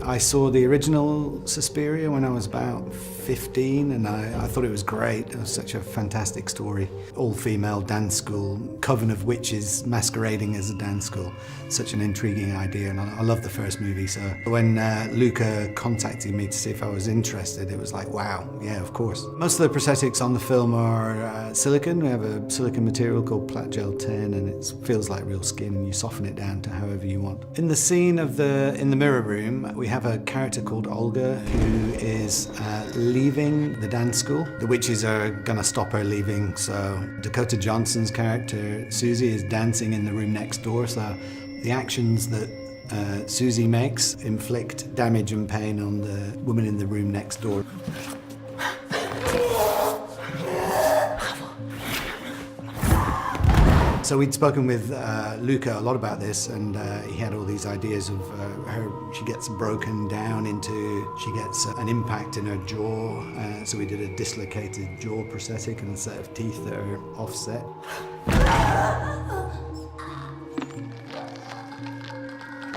I saw the original Suspiria when I was about 15 and I thought it was great. It was such a fantastic story. All-female dance school, coven of witches masquerading as a dance school. Such an intriguing idea, and I love the first movie. So when Luca contacted me to see if I was interested, it was like, wow, yeah, of course. Most of the prosthetics on the film are silicone. We have a silicone material called Platgel 10 and it feels like real skin and you soften it down to however you want. In the scene of in the mirror room, we have a character called Olga who is leaving the dance school. The witches are gonna stop her leaving, so Dakota Johnson's character, Susie, is dancing in the room next door, so the actions that Susie makes inflict damage and pain on the woman in the room next door. So we'd spoken with Luca a lot about this, and he had all these ideas of she gets broken down into, she gets an impact in her jaw, so we did a dislocated jaw prosthetic and a set of teeth that are offset.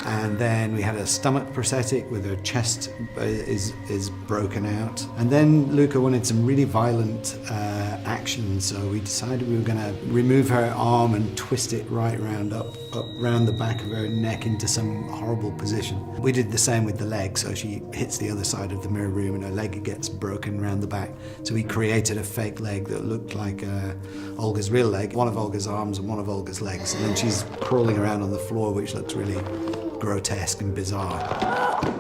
And then we had a stomach prosthetic with her chest is broken out. And then Luca wanted some really violent action, so we decided we were going to remove her arm and twist it right round up round the back of her neck into some horrible position. We did the same with the leg, so she hits the other side of the mirror room and her leg gets broken round the back. So we created a fake leg that looked like Olga's real leg, one of Olga's arms and one of Olga's legs. And then she's crawling around on the floor, which looks really grotesque and bizarre.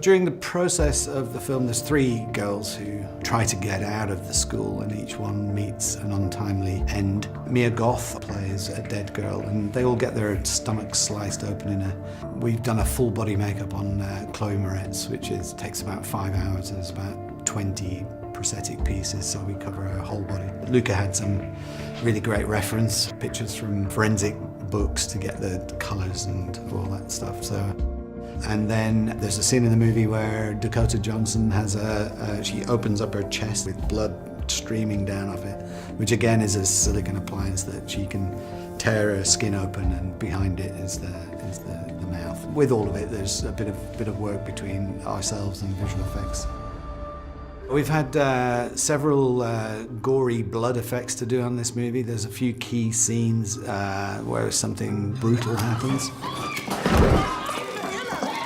During the process of the film, there's 3 girls who try to get out of the school and each one meets an untimely end. Mia Goth plays a dead girl and they all get their stomachs sliced open we've done a full body makeup on Chloe Moretz, which takes about 5 hours. There's about 20 prosthetic pieces, so we cover her whole body. Luca had some really great reference pictures from forensic books to get the colours and all that stuff. And then there's a scene in the movie where Dakota Johnson has she opens up her chest with blood streaming down off it, which again is a silicone appliance that she can tear her skin open, and behind it is the mouth. With all of it, there's a bit of work between ourselves and visual effects. We've had several gory blood effects to do on this movie. There's a few key scenes where something brutal happens.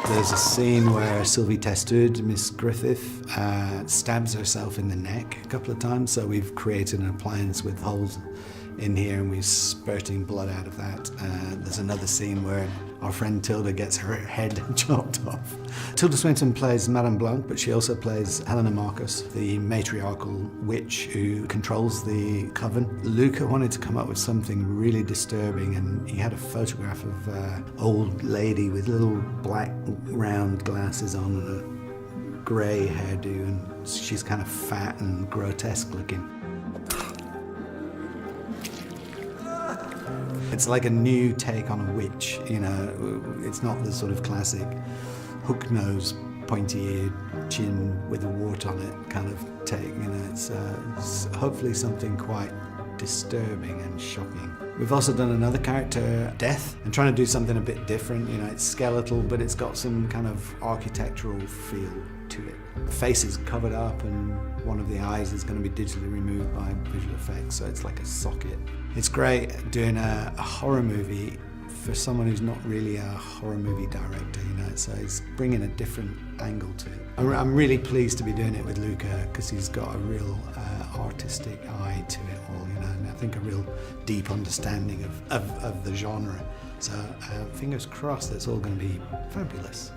There's a scene where Sylvie Testud, Miss Griffith, stabs herself in the neck a couple of times, so we've created an appliance with holes in here and we're spurting blood out of that. There's another scene where our friend Tilda gets her head chopped off. Tilda Swinton plays Madame Blanc, but she also plays Helena Marcos, the matriarchal witch who controls the coven. Luca wanted to come up with something really disturbing, and he had a photograph of an old lady with little black round glasses on and a grey hairdo, and she's kind of fat and grotesque looking. It's like a new take on a witch, you know. It's not the sort of classic hook nose, pointy eared chin with a wart on it kind of take, you know. It's hopefully something quite disturbing and shocking. We've also done another character, Death, and trying to do something a bit different. You know, it's skeletal, but it's got some kind of architectural feel to it. The face is covered up and one of the eyes is going to be digitally removed by visual effects, so it's like a socket. It's great doing a horror movie for someone who's not really a horror movie director, you know, so it's bringing a different angle to it. I'm really pleased to be doing it with Luca because he's got a real artistic eye to it all, you know, and I think a real deep understanding of the genre. So fingers crossed it's all going to be fabulous.